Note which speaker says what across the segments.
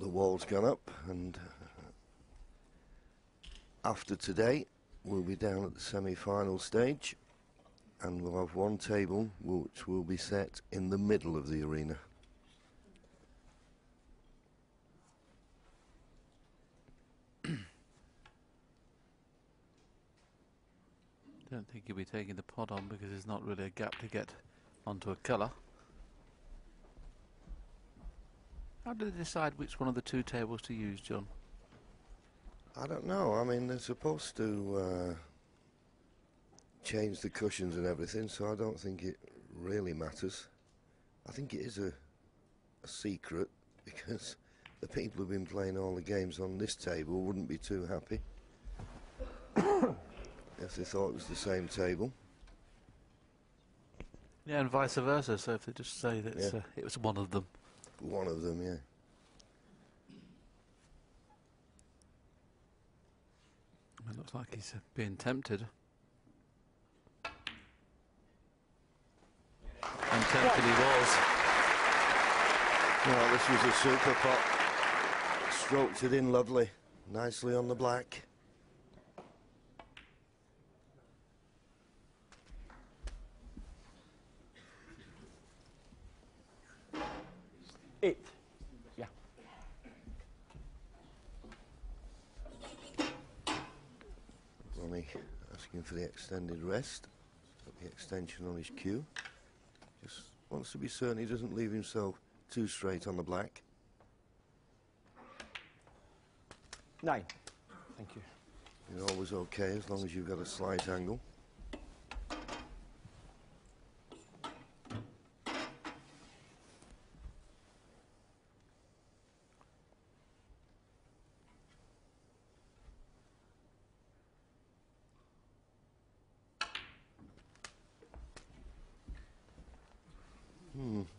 Speaker 1: the wall's gone up, and after today we'll be down at the semi-final stage, and we'll have one table which will be set in the middle of the arena.
Speaker 2: Don't think he'll be taking the pot on because there's not really a gap to get onto a colour. How do they decide which one of the two tables to use, John?
Speaker 1: I don't know. I mean, they're supposed to change the cushions and everything, so I don't think it really matters. I think it is a secret, because the people who've been playing all the games on this table wouldn't be too happy if they thought it was the same table.
Speaker 2: Yeah, and vice versa, so if they just say that it was one of them.
Speaker 1: One of them, yeah.
Speaker 2: It looks like he's being tempted. And tempted he was.
Speaker 1: Well, this was a super pot. Stroked it in lovely, nicely on the black.
Speaker 3: Eight. Yeah.
Speaker 1: Ronnie asking for the extended rest. Got the extension on his cue. Just wants to be certain he doesn't leave himself too straight on the black.
Speaker 3: 9. Thank you.
Speaker 1: You're always okay as long as you've got a slight angle.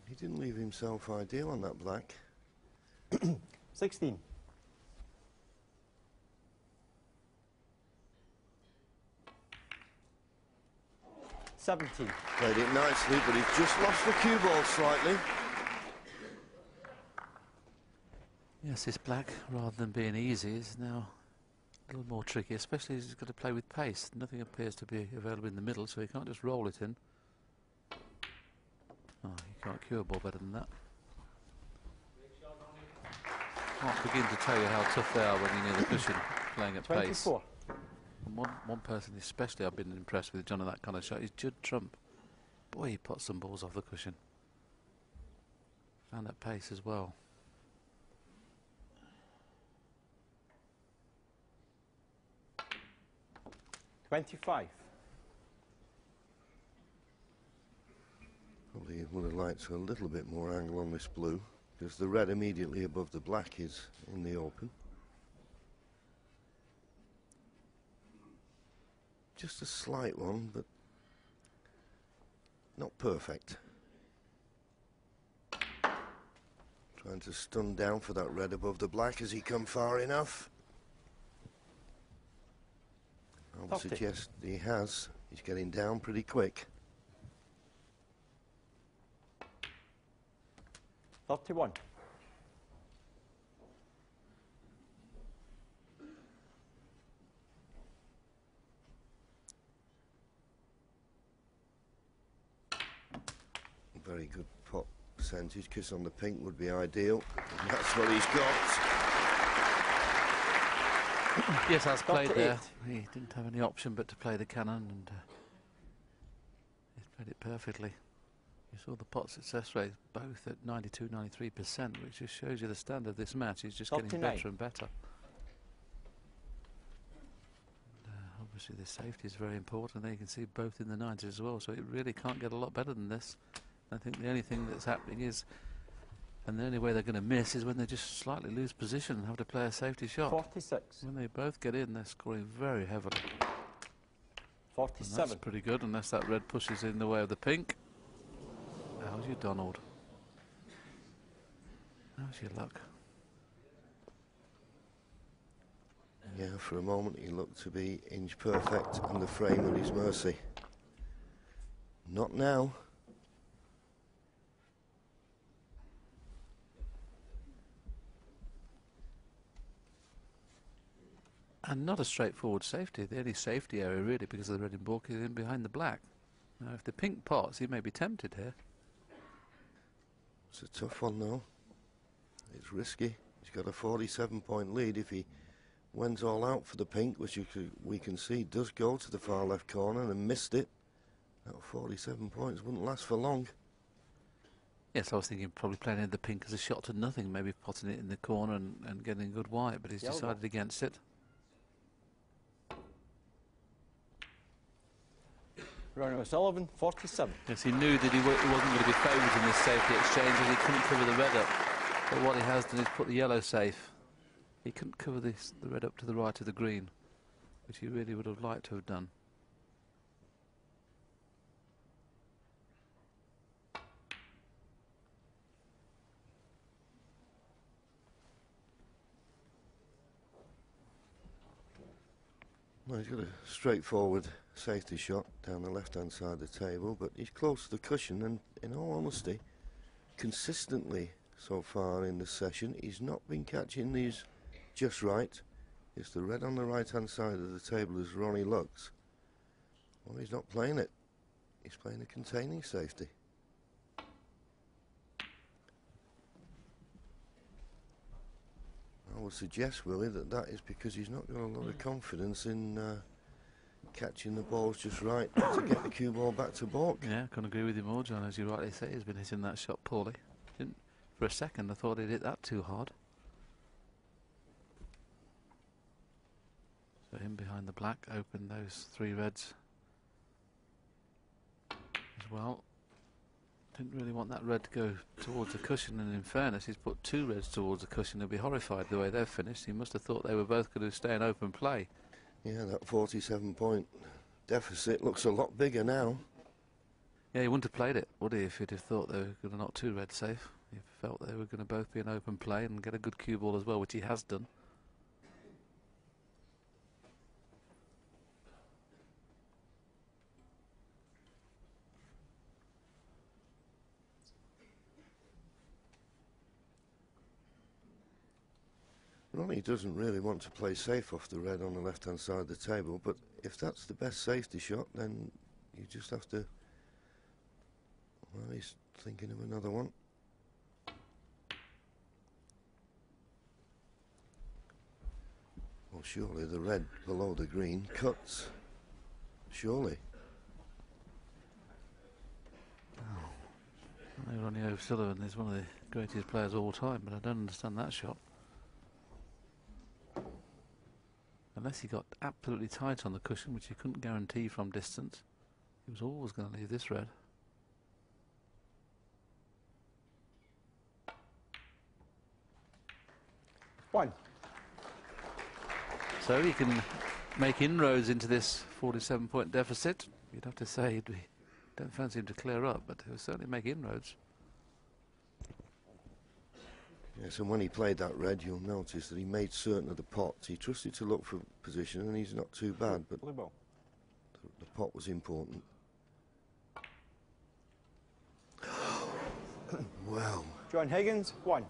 Speaker 1: He didn't leave himself ideal on that black.
Speaker 3: 16. 17.
Speaker 1: Played it nicely, but he's just lost the cue ball slightly.
Speaker 2: Yes, this black, rather than being easy, is now a little more tricky, especially as he's got to play with pace. Nothing appears to be available in the middle, so he can't just roll it in. Oh, you can't cue a ball better than that. Can't begin to tell you how tough they are when you're near the cushion playing at
Speaker 3: 24.
Speaker 2: pace. And one person especially I've been impressed with, John, on that kind of shot is Judd Trump. Boy, he puts some balls off the cushion. And at pace as well.
Speaker 3: $25.
Speaker 1: Probably would have liked a little bit more angle on this blue, because the red immediately above the black is in the open. Just a slight one, but not perfect. Trying to stun down for that red above the black. Has he come far enough? I would suggest he has. He's getting down pretty quick.
Speaker 3: 31.
Speaker 1: Very good pot percentage. Kiss on the pink would be ideal. And that's what he's got.
Speaker 2: Yes, as played there. He didn't have any option but to play the cannon, and he's played it perfectly. You saw the pot success rate both at 92-93%, which just shows you the standard of this match is just getting better and better. And, obviously the safety is very important. There you can see both in the 90s as well, so it really can't get a lot better than this. I think the only thing that's happening is, and the only way they're going to miss is when they just slightly lose position and have to play a safety shot.
Speaker 3: 46.
Speaker 2: When they both get in, they're scoring very heavily.
Speaker 3: 47.
Speaker 2: And that's pretty good, unless that red pushes in the way of the pink. How's your Donald? How's your luck?
Speaker 1: Yeah, for a moment he looked to be inch perfect and the frame at his mercy. Not now.
Speaker 2: And not a straightforward safety. The only safety area really, because of the red and balk, is in behind the black. Now if the pink pots, he may be tempted here.
Speaker 1: It's a tough one though. It's risky. He's got a 47-point lead. If he went all out for the pink, which we can see does go to the far left corner and missed it, that 47 points wouldn't last for long.
Speaker 2: Yes, I was thinking probably playing in the pink as a shot to nothing, maybe potting it in the corner and getting a good white, but he's decided against it.
Speaker 3: Ronnie O'Sullivan, 47.
Speaker 2: Yes, he knew that he wasn't going to be favoured in this safety exchange as he couldn't cover the red up. But what he has done is put the yellow safe. He couldn't cover the red up to the right of the green, which he really would have liked to have done.
Speaker 1: Well, he's got a straightforward safety shot down the left-hand side of the table, but he's close to the cushion, and in all honesty, consistently so far in the session, he's not been catching these just right. It's the red on the right-hand side of the table as Ronnie looks. Well, he's not playing it. He's playing a containing safety. I would suggest, Willie, that is because he's not got a lot of confidence in catching the balls just right to get the cue ball back to balk.
Speaker 2: Yeah, I can agree with you more, John. As you rightly say, he's been hitting that shot poorly. For a second, I thought he'd hit that too hard. So him behind the black opened those three reds as well. Didn't really want that red to go towards the cushion, and in fairness, he's put two reds towards the cushion. He'll be horrified the way they've finished. He must have thought they were both going to stay in open play.
Speaker 1: Yeah, that 47-point deficit looks a lot bigger now.
Speaker 2: Yeah, he wouldn't have played it, would he, if he'd have thought they were going to knock two reds safe. He felt they were going to both be in open play and get a good cue ball as well, which he has done.
Speaker 1: Ronnie doesn't really want to play safe off the red on the left-hand side of the table, but if that's the best safety shot, then you just have to... Well, he's thinking of another one. Well, surely the red below the green cuts. Surely.
Speaker 2: Oh. Ronnie O'Sullivan is one of the greatest players of all time, but I don't understand that shot. Unless he got absolutely tight on the cushion, which he couldn't guarantee from distance, he was always going to leave this red.
Speaker 3: One.
Speaker 2: So he can make inroads into this 47-point deficit. You'd have to say don't fancy him to clear up, but he'll certainly make inroads.
Speaker 1: Yes, and when he played that red, you'll notice that he made certain of the pots. He trusted to look for position, and he's not too bad, but
Speaker 3: Blue ball.
Speaker 1: the pot was important. Well.
Speaker 3: John Higgins, 1.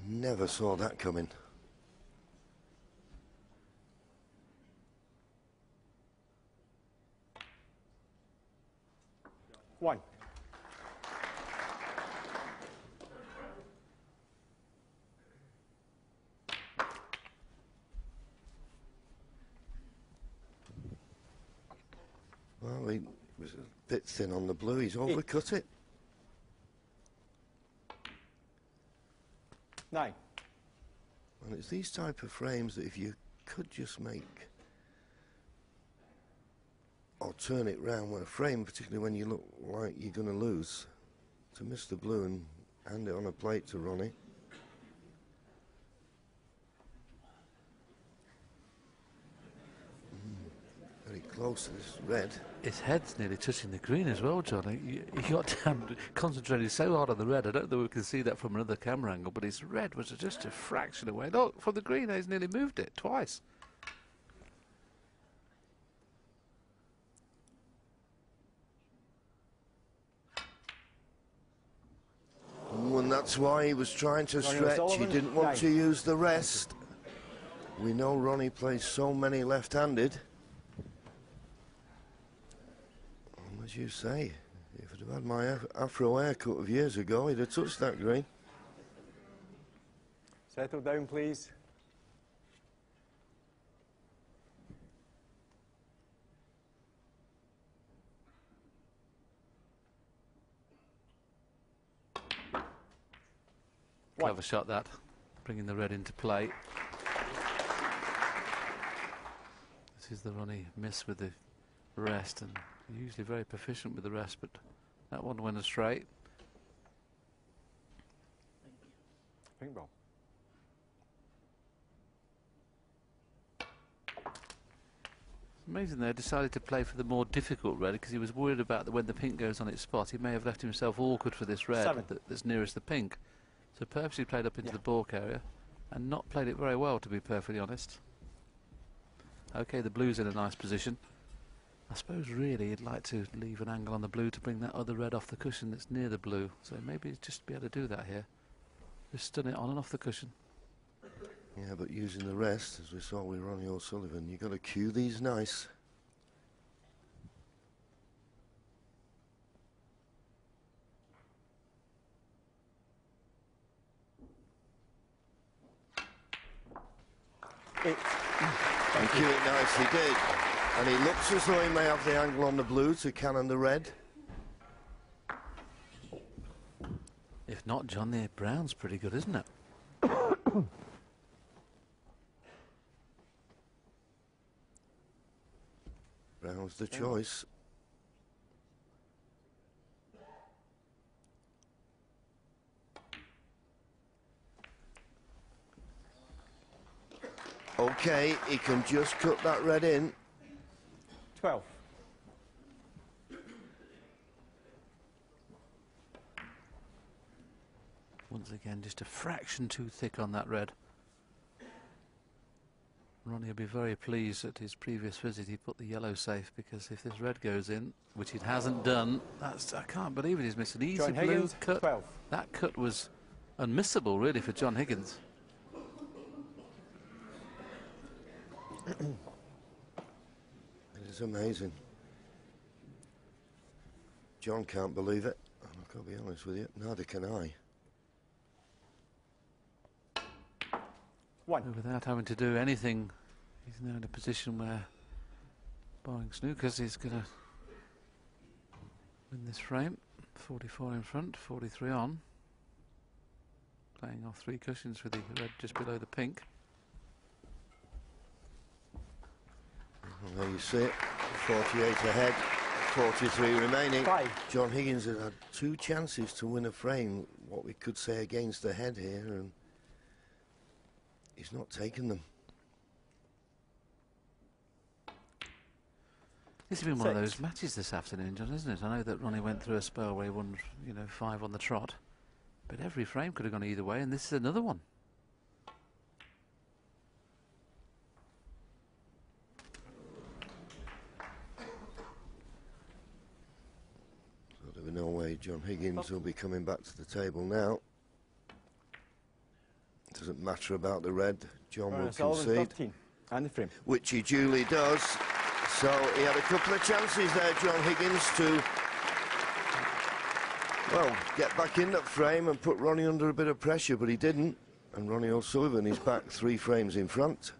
Speaker 1: Never saw that coming.
Speaker 3: One.
Speaker 1: Well, he was a bit thin on the blue. He's overcut it.
Speaker 3: 9.
Speaker 1: And it's these type of frames that if you could just make or turn it round when a frame, particularly when you look like you're going to lose, to miss the blue and hand it on a plate to Ronnie. Very close to this red.
Speaker 2: His head's nearly touching the green as well, John. He got concentrated so hard on the red. I don't know if we can see that from another camera angle, but his red was just a fraction away. Look, from the green, he's nearly moved it twice.
Speaker 1: And That's why he was trying to
Speaker 3: Ronnie
Speaker 1: stretch. He
Speaker 3: O'Sullivan,
Speaker 1: didn't want
Speaker 3: 9.
Speaker 1: to use the rest. We know Ronnie plays so many left-handed. And as you say, if I'd have had my afro haircut of years ago, he'd have touched that green.
Speaker 3: Settle down, please.
Speaker 2: Clever shot that, bringing the red into play. This is the Ronnie miss with the rest, and usually very proficient with the rest, but that one went astray.
Speaker 3: Pink ball.
Speaker 2: Amazing they decided to play for the more difficult red because he was worried about that when the pink goes on its spot he may have left himself awkward for this red that's nearest the pink. So purposely played up into the balk area and not played it very well, to be perfectly honest. Okay, the blue's in a nice position. I suppose really you'd like to leave an angle on the blue to bring that other red off the cushion that's near the blue. So maybe just be able to do that here. Just stun it on and off the cushion.
Speaker 1: Yeah, but using the rest, as we saw with Ronnie O'Sullivan, you've got to cue these nice. And cue it nice, he did. And he looks as though he may have the angle on the blue to cannon the red.
Speaker 2: If not, John, the brown's pretty good, isn't it?
Speaker 1: Brown's the choice. Okay, he can just cut that red in.
Speaker 3: 12.
Speaker 2: Once again, just a fraction too thick on that red. Ronnie will be very pleased at his previous visit he put the yellow safe, because if this red goes in, which it hasn't done, that's, I can't believe it, he's missed an easy
Speaker 3: John
Speaker 2: blue
Speaker 3: Higgins,
Speaker 2: cut.
Speaker 3: 12.
Speaker 2: That cut was unmissable really for John Higgins.
Speaker 1: It is amazing. John can't believe it. I've got to be honest with you, neither can I.
Speaker 3: 1.
Speaker 2: Without having to do anything, he's now in a position where, barring snookers, he's going to win this frame. 44 in front, 43 on. Playing off 3 cushions with the red just below the pink.
Speaker 1: And there you see it, 48 ahead, 43 remaining.
Speaker 3: 5.
Speaker 1: John Higgins has had 2 chances to win a frame, what we could say against the head here, and he's not taken them.
Speaker 2: This has been one of those matches this afternoon, John, isn't it? I know that Ronnie went through a spell where he won, you know, 5 on the trot, but every frame could have gone either way, and this is another one.
Speaker 1: So there'll be no way John Higgins will be coming back to the table now. It doesn't matter about the red, John will concede.
Speaker 3: 13. And the frame.
Speaker 1: Which he duly does. So he had a couple of chances there, John Higgins, to, well, get back in that frame and put Ronnie under a bit of pressure, but he didn't. And Ronnie O'Sullivan is back 3 frames in front.